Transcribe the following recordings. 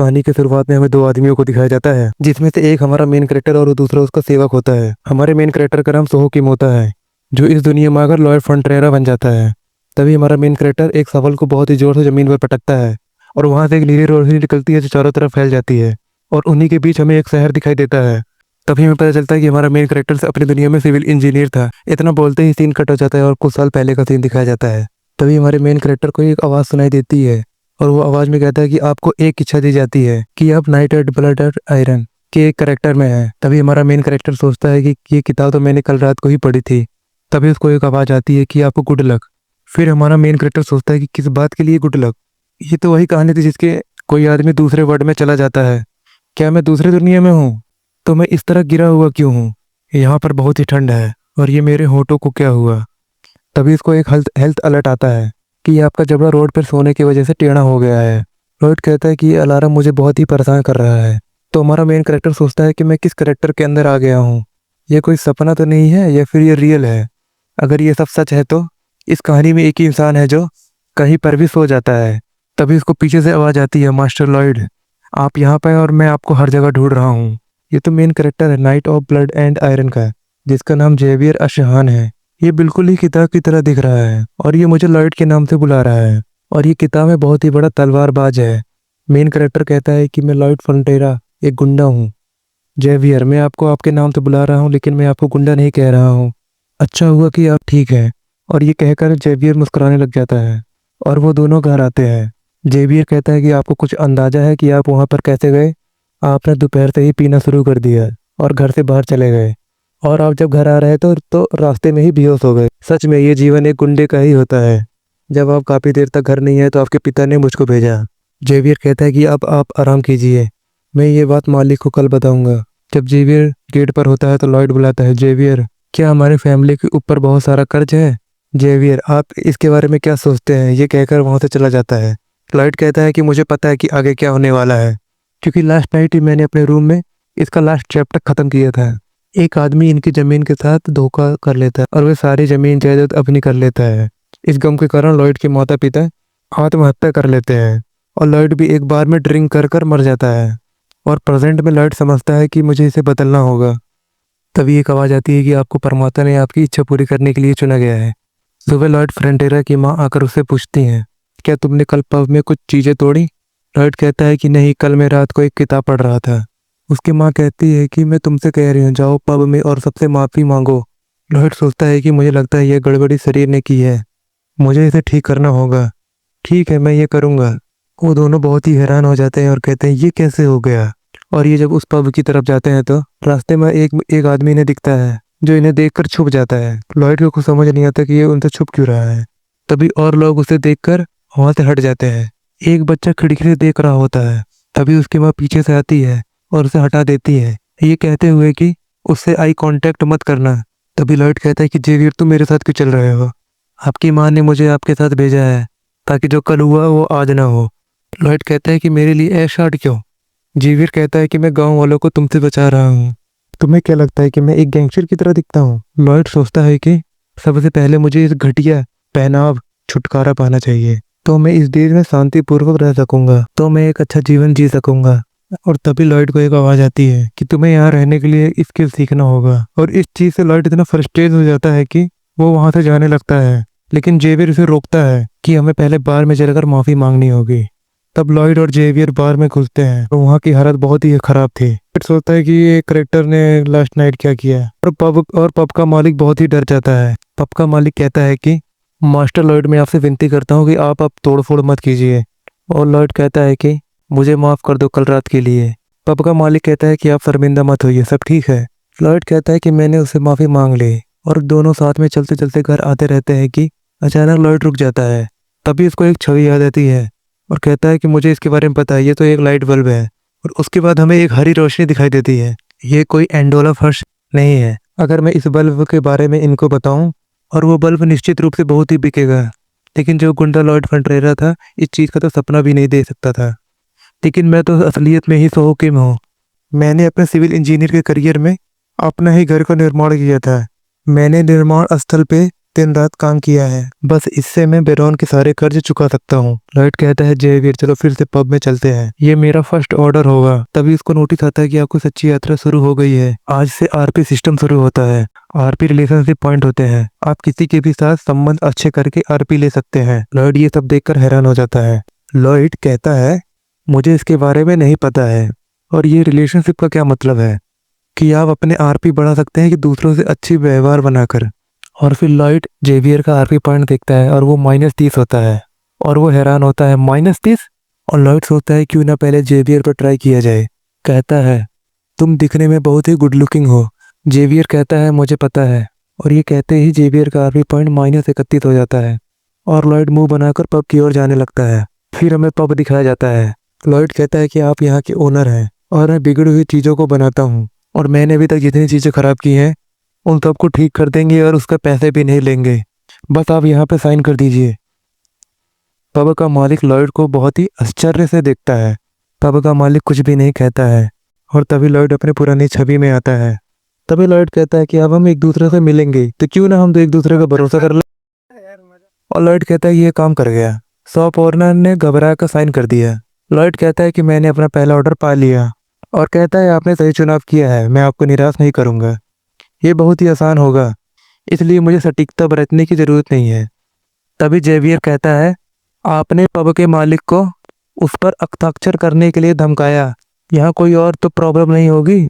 कहानी की शुरुआत में हमें दो आदमियों को दिखाया जाता है, जिसमें से एक हमारा मेन कैरेक्टर और दूसरा उसका सेवक होता है। हमारे मेन कैरेक्टर का नाम सोहो किम होता है, जो इस दुनिया में आकर लॉयड फ्रंटेरा बन जाता है। तभी हमारा मेन कैरेक्टर एक शवल को बहुत ही जोर से जमीन पर पटकता है और वहां से एक नीली रोशनी निकलती है जो चारों तरफ फैल जाती है और उन्हीं के बीच हमें एक शहर दिखाई देता है। तभी हमें पता चलता है कि हमारा मेन कैरेक्टर से अपनी दुनिया में सिविल इंजीनियर था। इतना बोलते ही सीन कट हो जाता है और कुछ साल पहले का सीन दिखाया जाता है। तभी हमारे मेन कैरेक्टर को एक आवाज़ सुनाई देती है और वो आवाज में कहता है कि आपको एक इच्छा दी जाती है कि आप night at blood at iron के एक करेक्टर में है। तभी हमारा मेन कैरेक्टर सोचता है कि ये किताब तो मैंने कल रात को ही पढ़ी थी। तभी उसको एक आवाज आती है कि आपको गुड लक। फिर हमारा मेन कैरेक्टर सोचता है कि किस बात के लिए गुड लक। ये तो वही कहानी थी जिसके कोई आदमी दूसरे वर्ल्ड में चला जाता है। क्या मैं दूसरी दुनिया में हूँ? तो मैं इस तरह गिरा हुआ क्यों हूँ? यहाँ पर बहुत ही ठंड है और ये मेरे होठों को क्या हुआ? तभी इसको एक हेल्थ अलर्ट आता है कि आपका जबड़ा रोड पर सोने की वजह से टेढ़ा हो गया है। रोहित कहता है कि ये अलार्म मुझे बहुत ही परेशान कर रहा है। तो हमारा मेन कैरेक्टर सोचता है कि मैं किस कैरेक्टर के अंदर आ गया हूँ। ये कोई सपना तो नहीं है या फिर ये रियल है? अगर ये सब सच है तो इस कहानी में एक ही इंसान है जो कहीं पर भी सो जाता है। तभी उसको पीछे से आवाज आती है, मास्टर लॉयड आप यहाँ पे और मैं आपको हर जगह ढूंढ रहा हूँ। ये तो मेन कैरेक्टर है night of blood and iron का, जिसका नाम जेवियर अशहान है। ये बिल्कुल ही किताब की तरह दिख रहा है और ये मुझे लॉयड के नाम से बुला रहा है और ये किताब में बहुत ही बड़ा तलवारबाज है। मेन कैरेक्टर कहता है कि मैं लॉयड फ्रंटेरा एक गुंडा हूँ। जेवियर मैं आपको आपके नाम से बुला रहा हूँ लेकिन मैं आपको गुंडा नहीं कह रहा हूँ। अच्छा हुआ कि आप ठीक हैं। और ये कहकर जेवियर मुस्कुराने लग जाता है और वो दोनों घर आते हैं। जेवियर कहता है कि आपको कुछ अंदाजा है कि आप वहाँ पर कैसे गए? आपने दोपहर से ही पीना शुरू कर दिया और घर से बाहर चले गए और आप जब घर आ रहे तो रास्ते में ही बेहोश हो गए। सच में ये जीवन एक गुंडे का ही होता है। जब आप काफी देर तक घर नहीं आए तो आपके पिता ने मुझको भेजा। जेवियर कहता है कि अब आप आराम कीजिए, मैं ये बात मालिक को कल बताऊंगा। जब जेवियर गेट पर होता है तो लॉयड बुलाता है, जेवियर क्या हमारे फैमिली के ऊपर बहुत सारा कर्ज है? जेवियर आप इसके बारे में क्या सोचते हैं? ये कहकर वहां से चला जाता है। लॉयड कहता है कि मुझे पता है कि आगे क्या होने वाला है, क्योंकि लास्ट नाइट ही मैंने अपने रूम में इसका लास्ट चैप्टर खत्म किया था। एक आदमी इनकी जमीन के साथ धोखा कर लेता है और वह सारी जमीन जायदाद अपनी कर लेता है। इस गम के कारण लॉयड के माता पिता आत्महत्या कर लेते हैं और लॉयड भी एक बार में ड्रिंक कर कर मर जाता है और प्रेजेंट में लॉयड समझता है कि मुझे इसे बदलना होगा। तभी एक आवाज आती है कि आपको परमात्मा ने आपकी इच्छा पूरी करने के लिए चुना गया है। सुबह लॉयड फ्रंटेरा की माँ आकर उससे पूछती हैं, क्या तुमने कल पब में कुछ चीजें तोड़ी? लॉयड कहता है कि नहीं, कल मैं रात को एक किताब पढ़ रहा था। उसकी माँ कहती है कि मैं तुमसे कह रही हूँ जाओ पब में और सबसे माफी मांगो। लॉयड सोचता है कि मुझे लगता है यह गड़बड़ी शरीर ने की है, मुझे इसे ठीक करना होगा। ठीक है, मैं ये करूँगा। वो दोनों बहुत ही हैरान हो जाते हैं और कहते हैं ये कैसे हो गया। और ये जब उस पब की तरफ जाते हैं तो रास्ते में एक आदमी इन्हें दिखता है जो इन्हें देखकर छुप जाता है। लॉयड को कुछ समझ नहीं आता कि ये उनसे छुप क्यों रहा है। तभी और लोग उसे देखकर वहां से हट जाते हैं। एक बच्चा खिड़की से देख रहा होता है। तभी उसकी माँ पीछे से आती है और उसे हटा देती है, ये कहते हुए कि उससे आई कांटेक्ट मत करना। तभी लॉयड कहता है कि जेवियर तुम मेरे साथ क्यों चल रहे हो? आपकी माँ ने मुझे आपके साथ भेजा है ताकि जो कल हुआ वो आज ना हो। लॉयड कहता है कि मेरे लिए शॉट क्यों? जेवियर कहता है कि मैं गांव वालों को तुमसे बचा रहा हूँ। तुम्हें क्या लगता है कि मैं एक गैंगस्टर की तरह दिखता हूँ? लॉयड सोचता है कि सबसे पहले मुझे इस घटिया पहनाव छुटकारा पाना चाहिए, तो मैं इस देश में शांतिपूर्वक रह सकूंगा, तो मैं एक अच्छा जीवन जी सकूंगा। और तभी लॉयड को एक आवाज आती है कि तुम्हें यहाँ रहने के लिए स्किल सीखना होगा। और इस चीज से लॉयड इतना फ्रस्ट्रेट हो जाता है कि वो वहां से जाने लगता है, लेकिन जेवियर उसे रोकता है कि हमें पहले बार में चलकर माफी मांगनी होगी। तब लॉयड और जेवियर बार में घुसते हैं और वहाँ की हालत बहुत ही खराब थी। फिर सोचता है कि ये करेक्टर ने लास्ट नाइट क्या किया और पब का मालिक बहुत ही डर जाता है। पब का मालिक कहता है कि मास्टर लॉयड मैं आपसे विनती करता हूँ कि आप अब तोड़फोड़ मत कीजिए। और लॉयड कहता है कि मुझे माफ कर दो कल रात के लिए। पब का मालिक कहता है कि आप शर्मिंदा मत होइए, सब ठीक है। लॉयड कहता है कि मैंने उससे माफी मांग ली और दोनों साथ में चलते चलते घर आते रहते हैं कि अचानक लॉयड रुक जाता है। तभी उसको एक छवि याद आती है और कहता है कि मुझे इसके बारे में पता है, ये तो एक लाइट बल्ब है। और उसके बाद हमें एक हरी रोशनी दिखाई देती है। ये कोई एंडोला फर्श नहीं है। अगर मैं इस बल्ब के बारे में इनको बताऊं और वो बल्ब निश्चित रूप से बहुत ही बिकेगा, लेकिन जो गुंडा लॉयड फ्रंटेरा था इस चीज का तो सपना भी नहीं दे सकता था। लेकिन मैं तो असलियत में ही सोहो किम हूँ। मैंने अपने सिविल इंजीनियर के करियर में अपना ही घर का निर्माण किया था। मैंने निर्माण स्थल पे दिन रात काम किया है, बस इससे मैं बेरोन के सारे कर्ज चुका सकता हूँ। लॉयड कहता है जेवियर चलो फिर से पब में चलते हैं, ये मेरा फर्स्ट ऑर्डर होगा। तभी उसको नोटिस आता है कि आपको सच्ची यात्रा शुरू हो गई है। आज से आरपी सिस्टम शुरू होता है। आरपी रिलेशनशिप पॉइंट होते हैं, आप किसी के भी साथ संबंध अच्छे करके आरपी ले सकते हैं। लॉयड ये सब देखकर हैरान हो जाता है। लॉयड कहता है मुझे इसके बारे में नहीं पता है, और ये रिलेशनशिप का क्या मतलब है कि आप अपने आरपी बढ़ा सकते हैं कि दूसरों से अच्छी व्यवहार बनाकर। और फिर लॉयड जेवियर का आरपी पॉइंट देखता है और वो -30 होता है, और वो हैरान होता है -30। और लॉयड सोचता है क्यों ना पहले जेवियर पर ट्राई किया जाए। कहता है तुम दिखने में बहुत ही गुड लुकिंग हो। जेवियर कहता है मुझे पता है, और ये कहते ही जेवियर का आरपी पॉइंट -31 हो जाता है, और लॉयड मुंह बनाकर पब की ओर जाने लगता है। फिर हमें पब दिखाया जाता है। लॉयड कहता है कि आप यहाँ के ओनर हैं, और मैं बिगड़ी हुई चीज़ों को बनाता हूँ, और मैंने अभी तक जितनी चीज़ें खराब की हैं उन सबको ठीक कर देंगे, और उसका पैसे भी नहीं लेंगे, बस आप यहाँ पे साइन कर दीजिए। पब का मालिक लॉयड को बहुत ही आश्चर्य से देखता है। पब का मालिक कुछ भी नहीं कहता है, और तभी लॉयड अपने पुरानी छवि में आता है। तभी लॉयड कहता है कि अब हम एक दूसरे से मिलेंगे तो क्यों ना हम तो एक दूसरे का भरोसा कर ले। और लॉयड कहता है कि ये काम कर गया। शॉप ओनर ने घबरा कर साइन कर दिया। लॉयड कहता है कि मैंने अपना पहला ऑर्डर पा लिया, और कहता है आपने सही चुनाव किया है, मैं आपको निराश नहीं करूंगा। ये बहुत ही आसान होगा, इसलिए मुझे सटीकता बरतने की जरूरत नहीं है। तभी जेवियर कहता है आपने पब के मालिक को उस पर हस्ताक्षर करने के लिए धमकाया, यहाँ कोई और तो प्रॉब्लम नहीं होगी।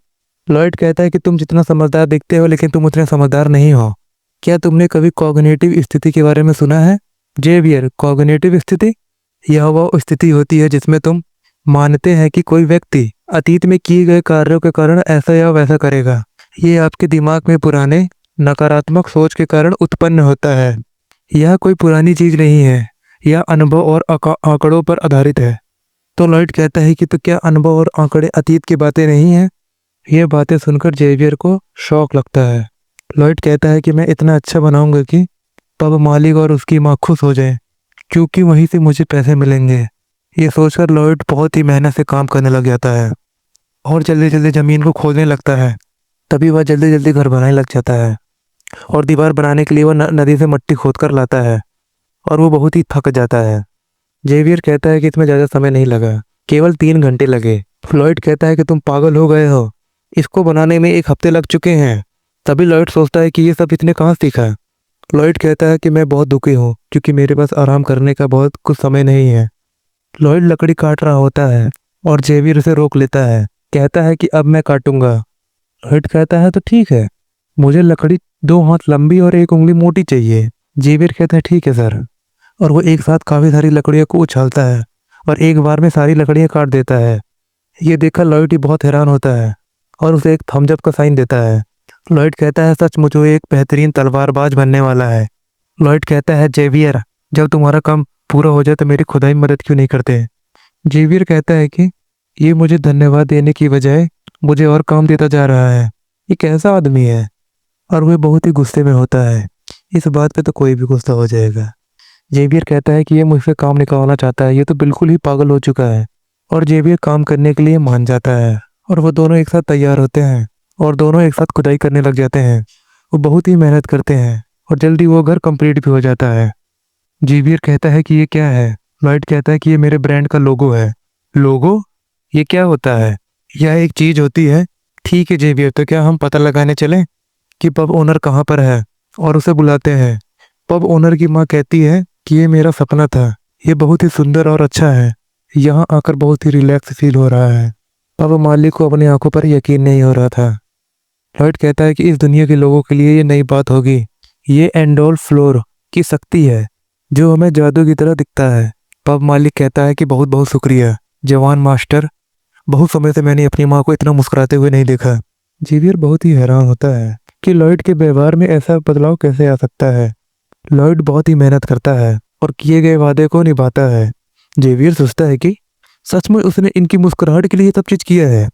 लॉयड कहता है कि तुम जितना समझदार दिखते हो लेकिन तुम उतने समझदार नहीं हो। क्या तुमने कभी कॉग्निटिव स्थिति के बारे में सुना है? जेवियर कॉग्निटिव स्थिति यह वो स्थिति होती है जिसमें तुम मानते हैं कि कोई व्यक्ति अतीत में किए गए कार्यों के कारण ऐसा या वैसा करेगा। ये आपके दिमाग में पुराने नकारात्मक सोच के कारण उत्पन्न होता है। यह कोई पुरानी चीज नहीं है, यह अनुभव और आंकड़ों पर आधारित है। तो लॉयड कहता है कि तो क्या अनुभव और आंकड़े अतीत की बातें नहीं हैं? यह बातें सुनकर जेवियर को शौक लगता है। लॉयड कहता है कि मैं इतना अच्छा बनाऊंगा कि पब मालिक और उसकी माँ खुश हो जाए, क्योंकि वहीं से मुझे पैसे मिलेंगे। ये सोचकर लॉयड बहुत ही मेहनत से काम करने लग जाता है, और जल्दी जल्दी जमीन को खोदने लगता है। तभी वह जल्दी जल्दी घर बनाने लग जाता है, और दीवार बनाने के लिए वह नदी से मिट्टी खोद कर लाता है, और वो बहुत ही थक जाता है। जेवियर कहता है कि इसमें ज़्यादा समय नहीं लगा, केवल 3 घंटे लगे। लॉयड कहता है कि तुम पागल हो गए हो, इसको बनाने में 1 हफ्ते लग चुके हैं। तभी लॉयड सोचता है कि ये सब इसने कहाँ सीखा। लॉयड कहता है कि मैं बहुत दुखी हूँ क्योंकि मेरे पास आराम करने का बहुत कुछ समय नहीं है। लॉयड लकड़ी काट रहा होता है, और जेवियर उसे रोक लेता है। कहता है कि अब मैं काटूंगा। लॉयड कहता है तो ठीक है, मुझे लकड़ी 2 हाथ लंबी और 1 उंगली मोटी चाहिए। जेवियर कहता है ठीक है सर, और वो एक साथ काफी सारी लकड़ियों को उछालता है और एक बार में सारी लकड़ियां काट देता है। ये देखकर लॉयड बहुत हैरान होता है और उसे एक थम्स अप का साइन देता है। लॉयड कहता है सचमुच वो एक बेहतरीन तलवारबाज बनने वाला है। लॉयड कहता है जेवियर जब तुम्हारा काम पूरा हो जाए तो मेरी खुदाई मदद क्यों नहीं करते। जेवियर कहता है कि ये मुझे धन्यवाद देने की बजाय मुझे और काम देता जा रहा है, ये कैसा आदमी है। और वह बहुत ही गुस्से में होता है। इस बात पे तो कोई भी गुस्सा हो जाएगा। जेवियर कहता है कि ये मुझसे काम निकालना चाहता है, ये तो बिल्कुल ही पागल हो चुका है। और जेवियर काम करने के लिए मान जाता है, और वो दोनों एक साथ तैयार होते हैं और दोनों एक साथ खुदाई करने लग जाते हैं। वो बहुत ही मेहनत करते हैं और जल्दी वो घर कंप्लीट भी हो जाता है। जेवियर कहता है कि ये क्या है। लॉयड कहता है कि ये मेरे ब्रांड का लोगो है। लोगो? ये क्या होता है? यह एक चीज होती है। ठीक है जेवियर, तो क्या हम पता लगाने चलें कि पब ओनर कहाँ पर है और उसे बुलाते हैं। पब ओनर की माँ कहती है कि ये मेरा सपना था, ये बहुत ही सुंदर और अच्छा है, यहाँ आकर बहुत ही रिलैक्स फील हो रहा है। पब मालिक को अपनी आंखों पर यकीन नहीं हो रहा था। लॉयड कहता है कि इस दुनिया के लोगों के लिए ये नई बात होगी। ये एंडोल फ्लोर की शक्ति है जो हमें जादू की तरह दिखता है। पब मालिक कहता है कि बहुत बहुत शुक्रिया जवान मास्टर, बहुत समय से मैंने अपनी माँ को इतना मुस्कुराते हुए नहीं देखा। जेवियर बहुत ही हैरान होता है कि लॉयड के व्यवहार में ऐसा बदलाव कैसे आ सकता है। लॉयड बहुत ही मेहनत करता है और किए गए वादे को निभाता है। जेवियर सोचता है कि सचमुच उसने इनकी मुस्कुराहट के लिए सब चीज किया है।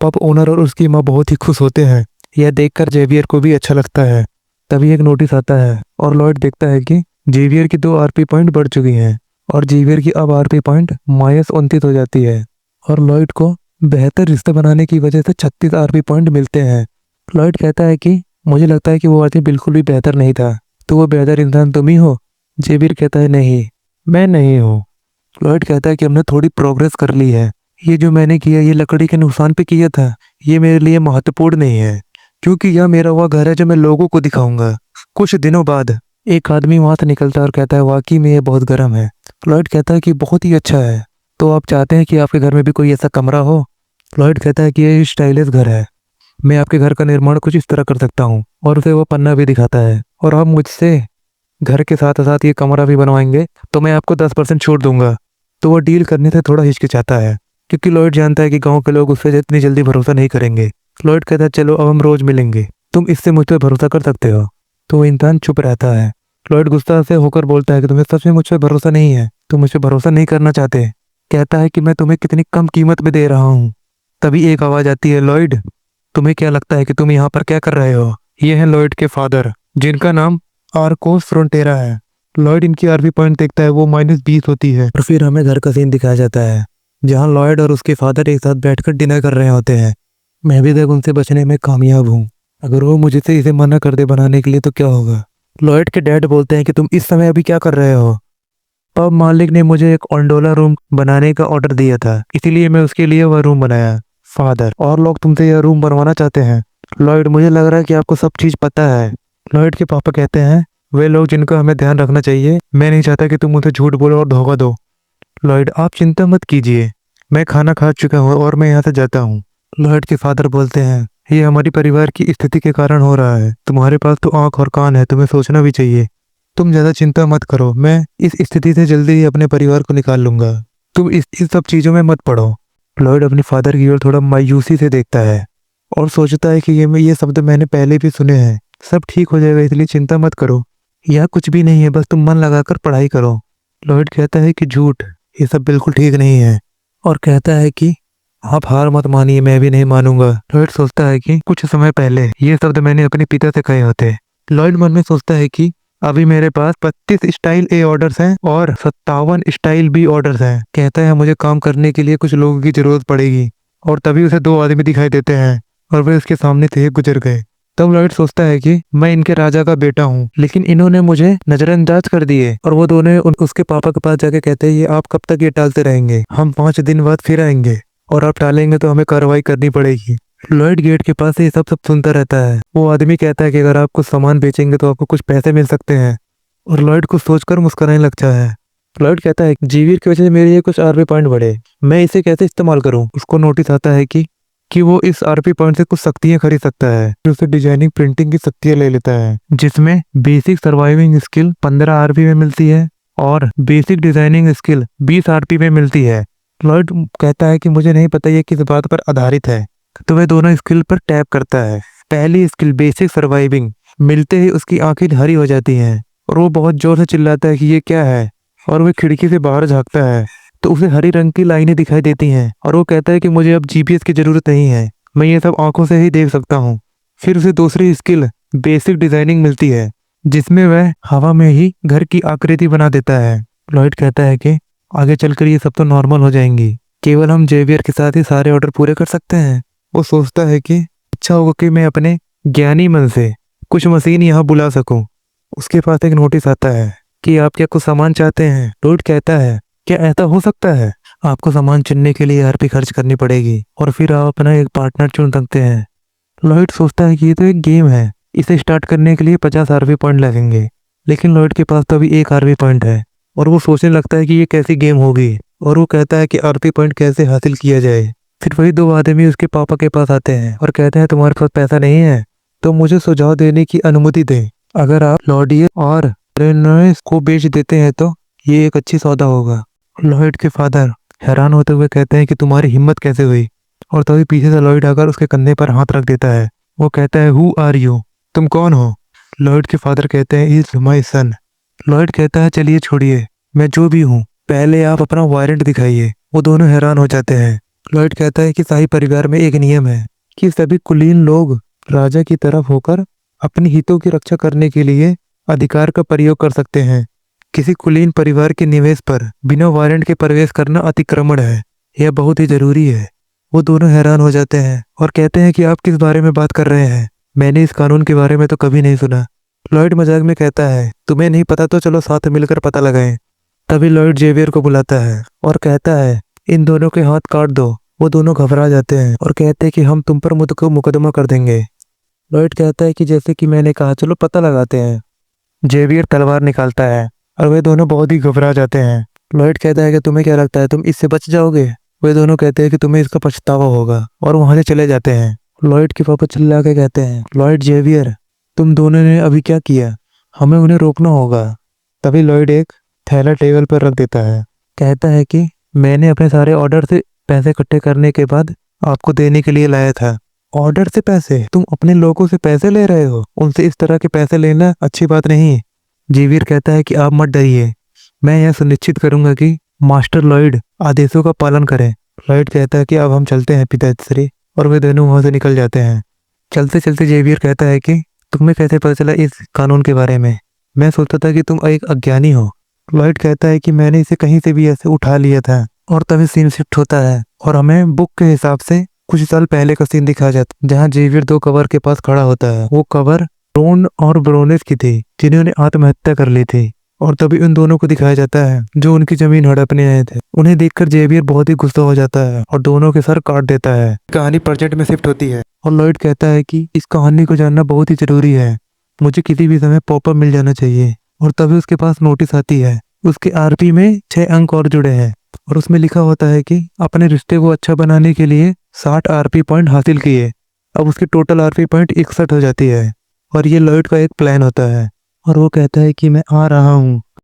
पब ओनर और उसकी माँ बहुत ही खुश होते हैं। यह देखकर जेवियर को भी अच्छा लगता है। तभी एक नोटिस आता है और लॉयड देखता है कि जेवियर की 2 आरपी पॉइंट बढ़ चुकी हैं और जेवियर की अब आरपी पॉइंट -29 हो जाती है। और लॉयड को बेहतर रिश्ता बनाने की वजह से 36 आरपी पॉइंट मिलते हैं। लॉयड कहता है कि मुझे लगता है कि वो आदमी बिल्कुल भी बेहतर नहीं था, तो वो बेहतर इंसान तुम ही हो? जेवियर कहता है नहीं, मैं नहीं हूँ। लॉयड कहता है कि हमने थोड़ी प्रोग्रेस कर ली है। ये जो मैंने किया ये लकड़ी के नुकसान पे किया था, ये मेरे लिए महत्वपूर्ण नहीं है, क्योंकि यह मेरा वह घर है जो मैं लोगों को दिखाऊंगा। कुछ दिनों बाद एक आदमी वहां से निकलता है और कहता है वाकई में ये बहुत गर्म है। लॉयड कहता है कि बहुत ही अच्छा है, तो आप चाहते हैं कि आपके घर में भी कोई ऐसा कमरा हो? लॉयड कहता है कि ये स्टाइलिश घर है, मैं आपके घर का निर्माण कुछ इस तरह कर सकता हूँ। और उसे वो पन्ना भी दिखाता है, और आप मुझसे घर के साथ साथ ये कमरा भी बनवाएंगे तो मैं आपको 10% छूट दूंगा। तो वो डील करने से थोड़ा हिचकिचाता है, क्योंकि लॉयड जानता है कि गांव के लोग उससे इतनी जल्दी भरोसा नहीं करेंगे। लॉयड कहता है चलो अब हम रोज मिलेंगे, तुम इससे मुझ पर भरोसा कर सकते हो। तो वो इंसान चुप रहता है। लॉयड गुस्सा से होकर बोलता है कि तुम्हें सच में मुझ पर भरोसा नहीं है, तुम मुझ पर भरोसा नहीं करना चाहते। कहता है कि मैं तुम्हें कितनी कम कीमत में दे रहा हूँ। तभी एक आवाज आती है, लॉयड तुम्हें क्या लगता है कि तुम यहाँ पर क्या कर रहे हो? ये है लॉयड के फादर, जिनका नाम आर्कोस फ्रोंटेरा है। लॉयड इनकी आरपी पॉइंट देखता है, वो -20 होती है। और फिर हमें घर का सीन दिखाया जाता है, जहाँ लॉयड और उसके फादर एक साथ बैठकर डिनर कर रहे होते हैं। मैं भी देख उनसे बचने में कामयाब हूँ, अगर वो मुझसे इसे मना कर दे बनाने के लिए तो क्या होगा? लॉयड के डैड बोलते हैं कि तुम इस समय अभी क्या कर रहे हो? पब मालिक ने मुझे एक ऑन्डोला रूम बनाने का ऑर्डर दिया था, इसीलिए मैं उसके लिए वह रूम बनाया। फादर और लोग तुमसे यह रूम बनवाना चाहते हैं। लॉयड मुझे लग रहा है कि आपको सब चीज पता है। लॉयड के पापा कहते हैं वे लोग जिनका हमें ध्यान रखना चाहिए, मैं नहीं चाहता कि तुम मुझे झूठ बोलो और धोखा दो। लॉयड आप चिंता मत कीजिए, मैं खाना खा चुका हूँ और मैं यहाँ से जाता हूँ। लॉयड के फादर बोलते हैं ये हमारी परिवार की स्थिति के कारण हो रहा है, तुम्हारे पास तो आंख और कान है, तुम्हें सोचना भी चाहिए। तुम ज्यादा चिंता मत करो, मैं इस स्थिति से जल्दी ही अपने परिवार को निकाल लूंगा, तुम इस सब चीजों में मत पड़ो। लॉयड अपने फादर की ओर थोड़ा मायूसी से देखता है और सोचता है कि ये शब्द मैंने पहले भी सुने हैं। सब ठीक हो जाएगा, इसलिए चिंता मत करो, यह कुछ भी नहीं है, बस तुम मन लगाकर पढ़ाई करो। लॉयड कहता है कि झूठ, ये सब बिल्कुल ठीक नहीं है, और कहता है कि आप हार मत मानिए, मैं भी नहीं मानूंगा। लॉयड सोचता है कि कुछ समय पहले ये शब्द मैंने अपने पिता से कहे होते। लॉयड मन में सोचता है कि अभी मेरे पास 32 स्टाइल ए ऑर्डर्स हैं और 57 स्टाइल बी ऑर्डर्स हैं। कहता है मुझे काम करने के लिए कुछ लोगों की जरूरत पड़ेगी, और तभी उसे 2 आदमी दिखाई देते हैं और वे उसके सामने से गुजर गए। तब लॉयड सोचता है कि मैं इनके राजा का बेटा हूँ, लेकिन इन्होंने मुझे नजरअंदाज कर दिए। और वो दोनों उसके पापा के पास जाके कहते हैं ये आप कब तक ये टालते रहेंगे, हम 5 दिन बाद फिर आएंगे, और आप टालेंगे तो हमें कार्रवाई करनी पड़ेगी। लॉयड गेट के पास से ये सब सुनता रहता है। वो आदमी कहता है कि अगर आप कुछ सामान बेचेंगे तो आपको कुछ पैसे मिल सकते हैं, और लॉयड को सोचकर मुस्कुराने लगता है। लॉयड कहता है जेवियर की वजह से मेरे ये कुछ आरपी पॉइंट बढ़े, मैं इसे कैसे इस्तेमाल करूं? उसको नोटिस आता है कि वो इस आरपी पॉइंट से कुछ शक्तियां खरीद सकता है। फिर उसे डिजाइनिंग प्रिंटिंग की शक्तियां ले लेता है, जिसमें बेसिक सर्वाइविंग स्किल 15 आरपी में मिलती है और बेसिक डिजाइनिंग स्किल 20 आरपी में मिलती है। लॉयड कहता है कि मुझे नहीं पता ये किस बात पर आधारित है, तो वह दोनों स्किल पर टैप करता है। पहली स्किल बेसिक सर्वाइविंग मिलते ही उसकी आंखें हरी हो जाती हैं, और वो बहुत जोर से चिल्लाता है कि ये क्या है, और वह खिड़की से बाहर झांकता है तो उसे हरी रंग की लाइनें दिखाई देती हैं, और वो कहता है कि मुझे अब जीपीएस की जरूरत नहीं है, मैं ये सब आंखों से ही देख सकता हूँ। फिर उसे दूसरी स्किल बेसिक डिजाइनिंग मिलती है, जिसमें वह हवा में ही घर की आकृति बना देता है। लॉयड कहता है कि आगे चलकर ये सब तो नॉर्मल हो जाएंगी, केवल हम जेवियर के साथ ही सारे ऑर्डर पूरे कर सकते हैं। वो सोचता है कि अच्छा होगा कि मैं अपने ज्ञानी मन से कुछ मशीन यहाँ बुला सकूं। उसके पास एक नोटिस आता है कि आप क्या कुछ सामान चाहते हैं? लॉयड कहता है क्या ऐसा हो सकता है? आपको सामान चुनने के लिए आरपी खर्च करनी पड़ेगी, और फिर आप अपना एक पार्टनर चुन सकते हैं। लॉयड सोचता है कि ये तो एक गेम है, इसे स्टार्ट करने के लिए 50 आरपी पॉइंट लगेंगे, लेकिन लॉयड के पास तो अभी 1 आरपी पॉइंट है, और वो सोचने लगता है कि ये कैसी गेम होगी, और वो कहता है कि आरपी पॉइंट कैसे हासिल किया जाए। फिर वही 2 आदमी उसके पापा के पास आते हैं और कहते हैं तुम्हारे पास पैसा नहीं है तो मुझे सुझाव देने की अनुमति दें, अगर आप लॉडियर और रेनॉल्ड्स को बेच देते हैं तो ये एक अच्छी सौदा होगा। लॉयड के फादर हैरान होते हुए कहते हैं कि तुम्हारी हिम्मत कैसे हुई, और तभी पीछे से लॉयड आकर उसके कंधे पर हाथ रख देता है। वो कहता है हु आर यू, तुम कौन हो? लॉयड के फादर कहते हैं इज माय सन। लॉयड कहता है चलिए छोड़िए, मैं जो भी हूँ, पहले आप अपना वारंट दिखाइए। वो दोनों हैरान हो जाते हैं। लॉयड कहता है कि शाही परिवार में एक नियम है कि सभी कुलीन लोग राजा की तरफ होकर अपने हितों की रक्षा करने के लिए अधिकार का प्रयोग कर सकते हैं। किसी कुलीन परिवार के निवेश पर बिना वारंट के प्रवेश करना अतिक्रमण है, यह बहुत ही जरूरी है। वो दोनों हैरान हो जाते हैं और कहते हैं कि आप किस बारे में बात कर रहे हैं, मैंने इस कानून के बारे में तो कभी नहीं सुना। लॉयड मजाक में कहता है, तुम्हें नहीं पता तो चलो साथ मिलकर पता लगाएं। तभी लॉयड जेवियर को बुलाता है और कहता है, इन दोनों के हाथ काट दो। वो दोनों घबरा जाते हैं और कहते हैं कि हम तुम पर मुकदमा कर देंगे। लॉयड कहता है कि जैसे कि मैंने कहा, चलो पता लगाते हैं। जेवियर तलवार निकालता है और वे दोनों बहुत ही घबरा जाते हैं। लॉयड कहता है कि तुम्हें क्या लगता है तुम इससे बच जाओगे? वे दोनों कहते हैं कि तुम्हें इसका पछतावा होगा और वहां से चले जाते हैं। लॉयड के पापा चिल्ला के कहते हैं, लॉयड जेवियर, तुम दोनों ने अभी क्या किया? हमें उन्हें रोकना होगा। तभी लॉयड एक थैला टेबल पर रख देता है। कहता है कि मैंने अपने सारे ऑर्डर से पैसे इकट्ठे करने के बाद आपको देने के लिए लाया था। ऑर्डर से पैसे? तुम अपने लोगों से पैसे ले रहे हो? उनसे इस तरह के पैसे लेना अच्छी बात नहीं। जेवियर कहता है कि आप मत डरिए, मैं यह सुनिश्चित करूंगा कि मास्टर लॉयड आदेशों का पालन करें। लॉयड कहता है कि अब हम चलते हैं पिताश्री, और वे दोनों वहां से निकल जाते हैं। चलते चलते जेवियर कहता है कि तुम्हें कैसे पता चला इस कानून के बारे में? मैं सोचता था कि तुम एक अज्ञानी हो। लॉयड कहता है कि मैंने इसे कहीं से भी ऐसे उठा लिया था। और तभी सीन शिफ्ट होता है और हमें बुक के हिसाब से कुछ साल पहले का सीन दिखाया जाता है, जहाँ जेवियर दो कबर के पास खड़ा होता है। वो कबर रोन और ब्रोनेस की थी, जिन्होंने आत्महत्या कर ली थी। और तभी उन दोनों को दिखाया जाता है जो उनकी जमीन हड़पने आए थे। उन्हें देखकर जेवियर बहुत ही गुस्सा हो जाता है और दोनों के सर काट देता है। कहानी प्रेजेंट में शिफ्ट होती है और लॉयड कहता है कि इस कहानी को जानना बहुत ही जरूरी है, मुझे किसी भी समय पॉपअप मिल जाना चाहिए। और तभी उसके पास नोटिस आती है। उसके आरपी में 6 अंक और जुड़े हैं और उसमें लिखा होता है कि अपने रिश्ते को अच्छा बनाने के लिए 60 आरपी पॉइंट हासिल किए। अब उसकी टोटल आरपी पॉइंट 61 हो जाती है। और ये लॉयड का एक प्लान होता है और वो कहता है कि मैं आ रहा हूँ